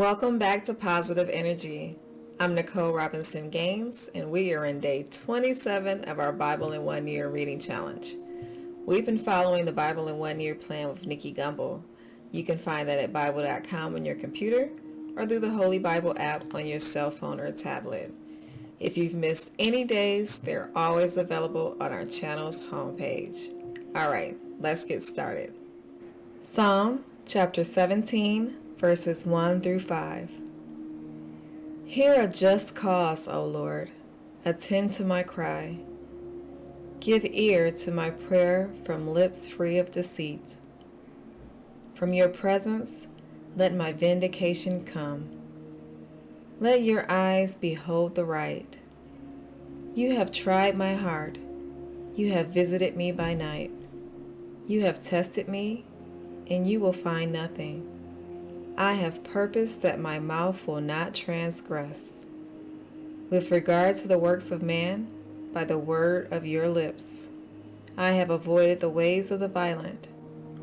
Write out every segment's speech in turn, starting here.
Welcome back to Positive Energy. I'm Nicole Robinson Gaines, and we are in day 27 of our Bible in 1 Year reading challenge. We've been following the Bible in 1 Year plan with Nicky Gumbel. You can find that at Bible.com on your computer or through the Holy Bible app on your cell phone or tablet. If you've missed any days, they're always available on our channel's homepage. All right, let's get started. Psalm chapter 17, verses 1 through 5. Hear a just cause, O Lord. Attend to my cry. Give ear to my prayer from lips free of deceit. From your presence, let my vindication come. Let your eyes behold the right. You have tried my heart. You have visited me by night. You have tested me, and you will find nothing. I have purposed that my mouth will not transgress. With regard to the works of man, by the word of your lips, I have avoided the ways of the violent.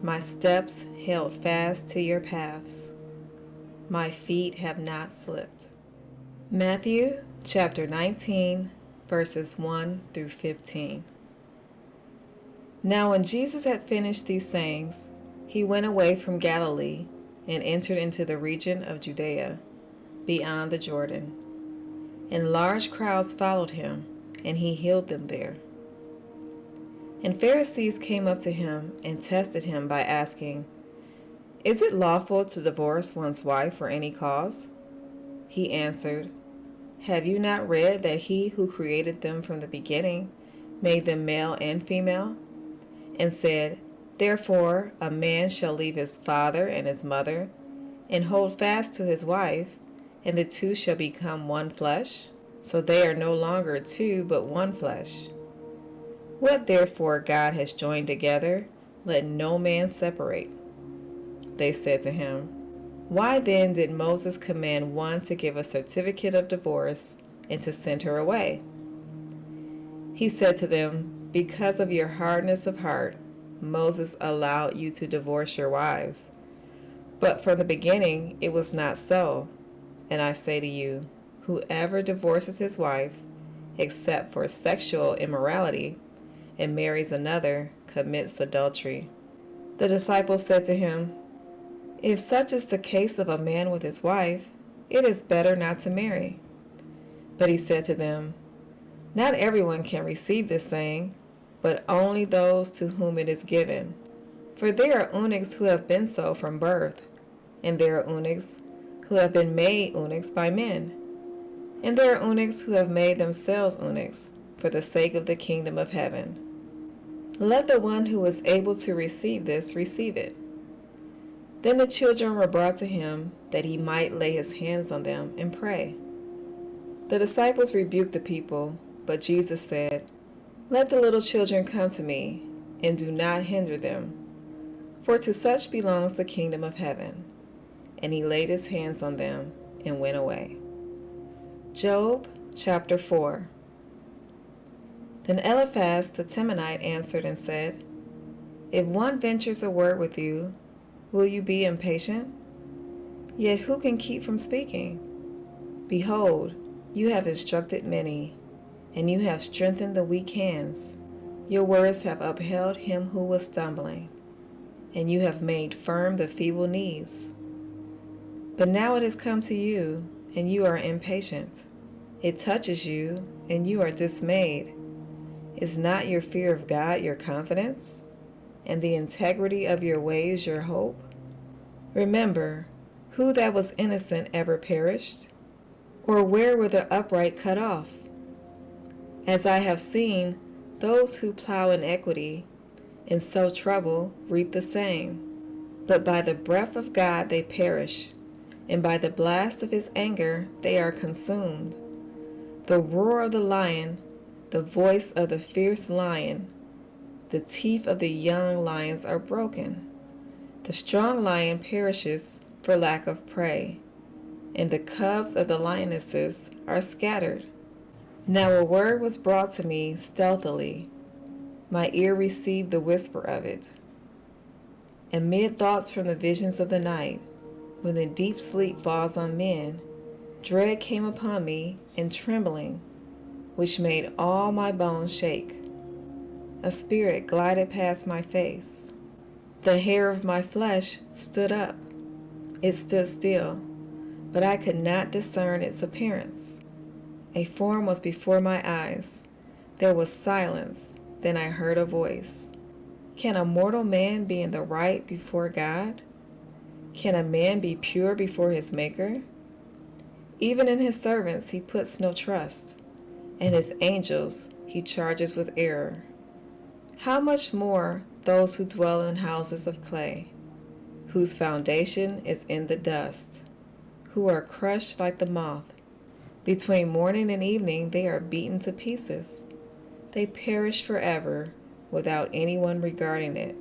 My steps held fast to your paths. My feet have not slipped. Matthew chapter 19, verses 1 through 15. Now when Jesus had finished these sayings, he went away from Galilee and entered into the region of Judea, beyond the Jordan. And large crowds followed him, and he healed them there. And Pharisees came up to him and tested him by asking, Is it lawful to divorce one's wife for any cause? He answered, Have you not read that he who created them from the beginning made them male and female? And said, Therefore a man shall leave his father and his mother, and hold fast to his wife, and the two shall become one flesh. So they are no longer two, but one flesh. What therefore God has joined together, let no man separate. They said to him, Why then did Moses command one to give a certificate of divorce and to send her away? He said to them, Because of your hardness of heart, Moses allowed you to divorce your wives. But from the beginning it was not so. And I say to you, whoever divorces his wife, except for sexual immorality, and marries another, commits adultery. The disciples said to him, If such is the case of a man with his wife, it is better not to marry. But he said to them, Not everyone can receive this saying, but only those to whom it is given. For there are eunuchs who have been so from birth, and there are eunuchs who have been made eunuchs by men, and there are eunuchs who have made themselves eunuchs for the sake of the kingdom of heaven. Let the one who is able to receive this receive it. Then the children were brought to him that he might lay his hands on them and pray. The disciples rebuked the people, but Jesus said, Let the little children come to me, and do not hinder them, for to such belongs the kingdom of heaven. And he laid his hands on them and went away. Job chapter 4. Then Eliphaz the Temanite answered and said, If one ventures a word with you, will you be impatient? Yet who can keep from speaking? Behold, you have instructed many, and you have strengthened the weak hands. Your words have upheld him who was stumbling, and you have made firm the feeble knees. But now it has come to you, and you are impatient. It touches you, and you are dismayed. Is not your fear of God your confidence, and the integrity of your ways your hope? Remember, who that was innocent ever perished? Or where were the upright cut off? As I have seen, those who plow iniquity and sow trouble reap the same. But by the breath of God they perish, and by the blast of his anger they are consumed. The roar of the lion, the voice of the fierce lion, the teeth of the young lions are broken. The strong lion perishes for lack of prey, and the cubs of the lionesses are scattered. Now a word was brought to me stealthily. My ear received the whisper of it. Amid thoughts from the visions of the night, When the deep sleep falls on men, dread came upon me and trembling, which made all my bones shake. A spirit glided past my face. The hair of my flesh stood up. It stood still, but I could not discern its appearance. A form was before my eyes. There was silence. Then I heard a voice. Can a mortal man be in the right before God? Can a man be pure before his Maker? Even in his servants he puts no trust, and his angels he charges with error. How much more those who dwell in houses of clay, whose foundation is in the dust, who are crushed like the moth. Between morning and evening they are beaten to pieces. They perish forever without anyone regarding it.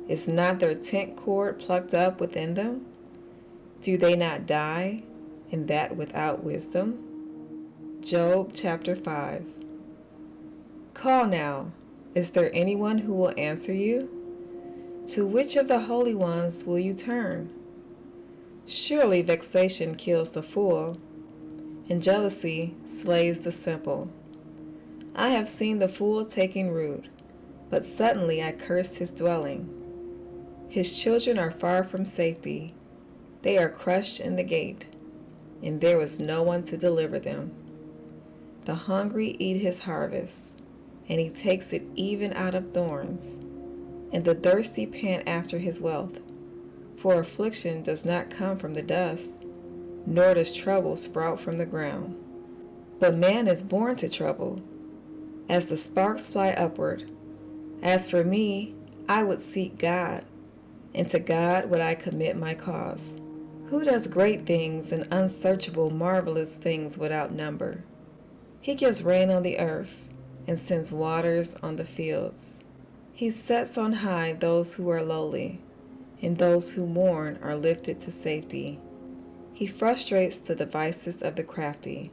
Is not their tent cord plucked up within them? Do they not die, and that without wisdom? Job chapter 5. Call now. Is there anyone who will answer you? To which of the holy ones will you turn? Surely vexation kills the fool, and jealousy slays the simple. I have seen the fool taking root, but suddenly I cursed his dwelling. His children are far from safety. They are crushed in the gate, and there was no one to deliver them. The hungry eat his harvest, and he takes it even out of thorns, and the thirsty pant after his wealth. For affliction does not come from the dust, nor does trouble sprout from the ground. But man is born to trouble, as the sparks fly upward. As for me, I would seek God, and to God would I commit my cause. Who does great things and unsearchable, marvelous things without number? He gives rain on the earth and sends waters on the fields. He sets on high those who are lowly, and those who mourn are lifted to safety. He frustrates the devices of the crafty,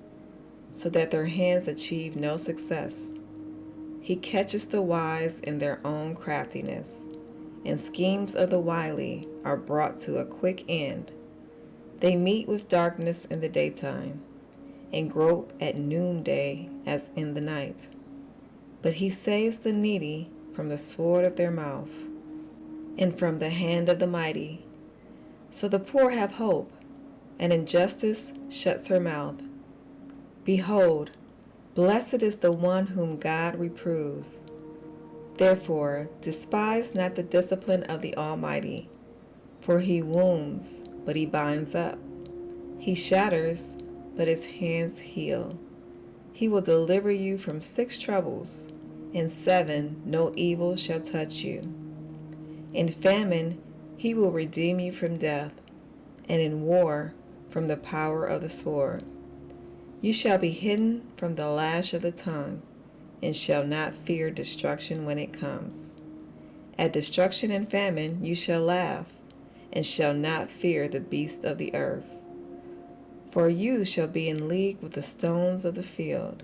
so that their hands achieve no success. He catches the wise in their own craftiness, and schemes of the wily are brought to a quick end. They meet with darkness in the daytime, and grope at noonday as in the night. But he saves the needy from the sword of their mouth, and from the hand of the mighty. So the poor have hope, and injustice shuts her mouth. Behold, blessed is the one whom God reproves. Therefore, despise not the discipline of the Almighty, for he wounds, but he binds up. He shatters, but his hands heal. He will deliver you from 6 troubles. In 7 no evil shall touch you. In famine he will redeem you from death, and in war from the power of the sword. You shall be hidden from the lash of the tongue, and shall not fear destruction when it comes. At destruction and famine you shall laugh, and shall not fear the beasts of the earth. For you shall be in league with the stones of the field,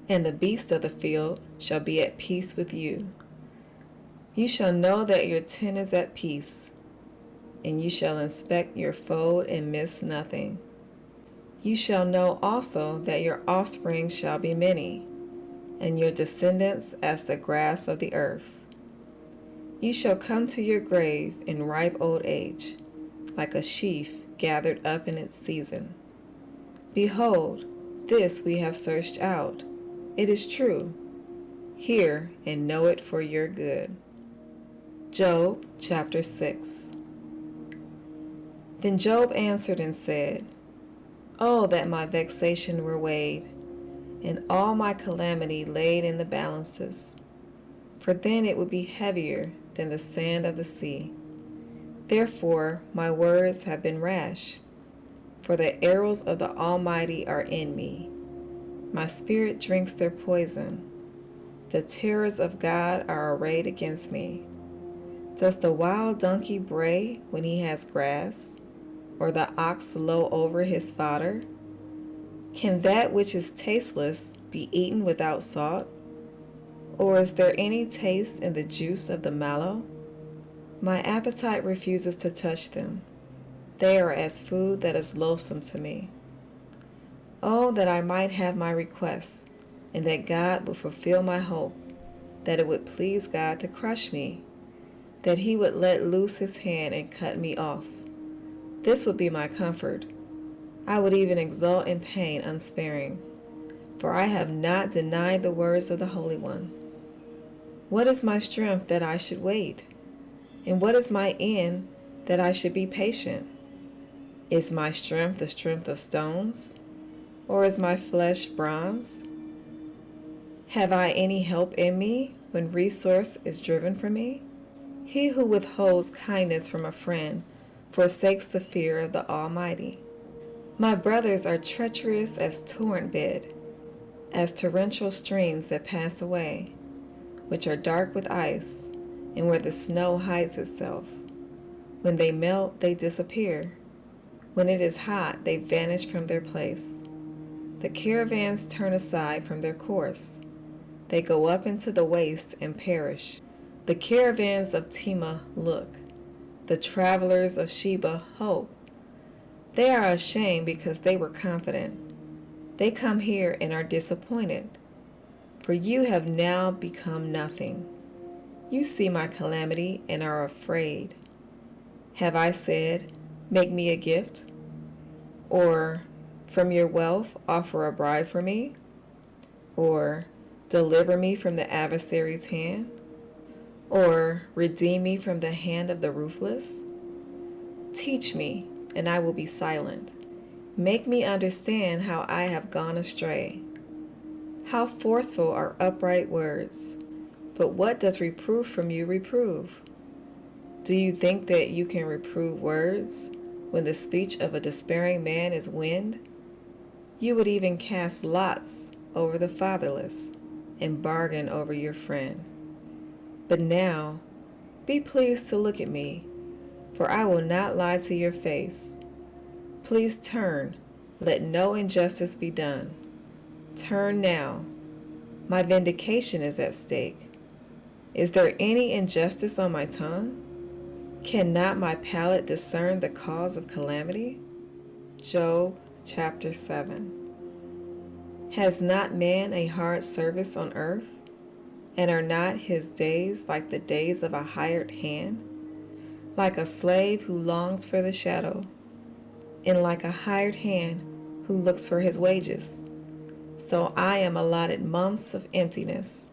and the beasts of the field shall be at peace with you. You shall know that your tent is at peace, and you shall inspect your fold and miss nothing. You shall know also that your offspring shall be many, and your descendants as the grass of the earth. You shall come to your grave in ripe old age, like a sheaf gathered up in its season. Behold, this we have searched out. It is true. Hear and know it for your good. Job chapter 6. Then Job answered and said, Oh, that my vexation were weighed, and all my calamity laid in the balances, for then it would be heavier than the sand of the sea. Therefore my words have been rash, for the arrows of the Almighty are in me. My spirit drinks their poison. The terrors of God are arrayed against me. Does the wild donkey bray when he has grass, or the ox low over his fodder? Can that which is tasteless be eaten without salt? Or is there any taste in the juice of the mallow? My appetite refuses to touch them. They are as food that is loathsome to me. Oh, that I might have my requests, and that God would fulfill my hope, that it would please God to crush me, that he would let loose his hand and cut me off. This would be my comfort. I would even exult in pain unsparing, for I have not denied the words of the Holy One. What is my strength that I should wait? And what is my end that I should be patient? Is my strength the strength of stones? Or is my flesh bronze? Have I any help in me when resource is driven from me? He who withholds kindness from a friend forsakes the fear of the Almighty. My brothers are treacherous as torrent bed, as torrential streams that pass away, which are dark with ice, and where the snow hides itself. When they melt, they disappear. When it is hot, they vanish from their place. The caravans turn aside from their course. They go up into the waste and perish. The caravans of Tema look. The travelers of Sheba hope. They are ashamed because they were confident. They come here and are disappointed. For you have now become nothing. You see my calamity and are afraid. Have I said, make me a gift? Or, from your wealth, offer a bribe for me? Or, deliver me from the adversary's hand? Or, redeem me from the hand of the ruthless? Teach me, and I will be silent. Make me understand how I have gone astray. How forceful are upright words! But what does reproof from you reprove? Do you think that you can reprove words when the speech of a despairing man is wind? You would even cast lots over the fatherless and bargain over your friend. But now, be pleased to look at me, for I will not lie to your face. Please turn, let no injustice be done. Turn now. My vindication is at stake. Is there any injustice on my tongue? Cannot my palate discern the cause of calamity? Job chapter 7. Has not man a hard service on earth? And are not his days like the days of a hired hand? Like a slave who longs for the shadow, and like a hired hand who looks for his wages. So I am allotted months of emptiness,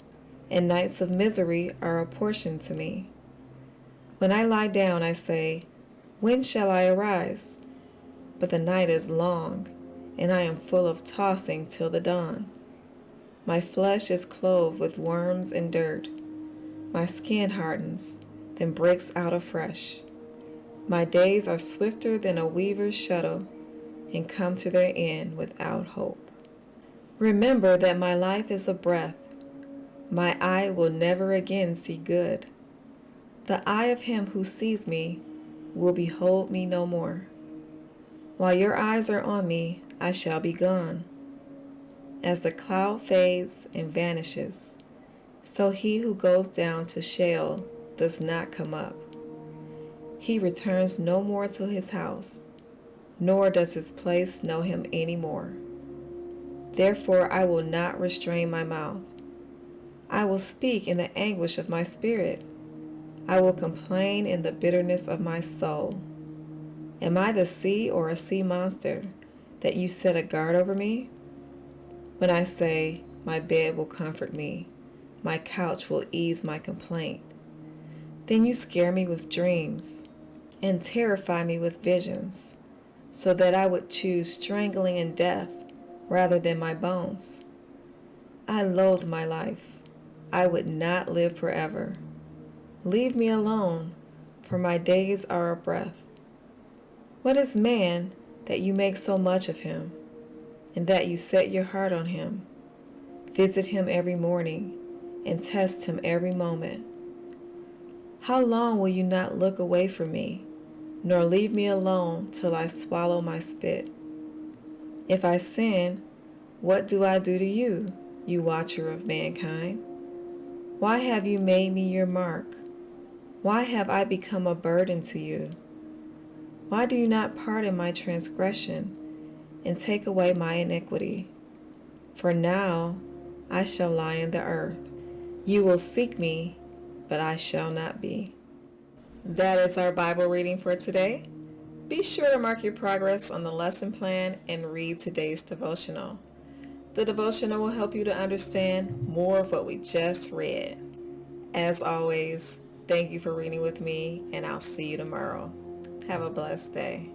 and nights of misery are apportioned to me. When I lie down, I say, when shall I arise? But the night is long, and I am full of tossing till the dawn. My flesh is clothed with worms and dirt. My skin hardens, then breaks out afresh. My days are swifter than a weaver's shuttle, and come to their end without hope. Remember that my life is a breath. My eye will never again see good. The eye of him who sees me will behold me no more. While your eyes are on me, I shall be gone. As the cloud fades and vanishes, so he who goes down to Sheol does not come up. He returns no more to his house, nor does his place know him any more. Therefore I will not restrain my mouth. I will speak in the anguish of my spirit. I will complain in the bitterness of my soul. Am I the sea or a sea monster, that you set a guard over me? When I say, my bed will comfort me, my couch will ease my complaint, then you scare me with dreams and terrify me with visions, so that I would choose strangling and death rather than my bones. I loathe my life. I would not live forever. Leave me alone, for my days are a breath. What is man that you make so much of him, and that you set your heart on him? Visit him every morning, and test him every moment. How long will you not look away from me, nor leave me alone till I swallow my spit? If I sin, what do I do to you, you watcher of mankind? Why have you made me your mark? Why have I become a burden to you? Why do you not pardon my transgression and take away my iniquity? For now I shall lie in the earth. You will seek me, but I shall not be. That is our Bible reading for today. Be sure to mark your progress on the lesson plan and read today's devotional. The devotional will help you to understand more of what we just read. As always, thank you for reading with me, and I'll see you tomorrow. Have a blessed day.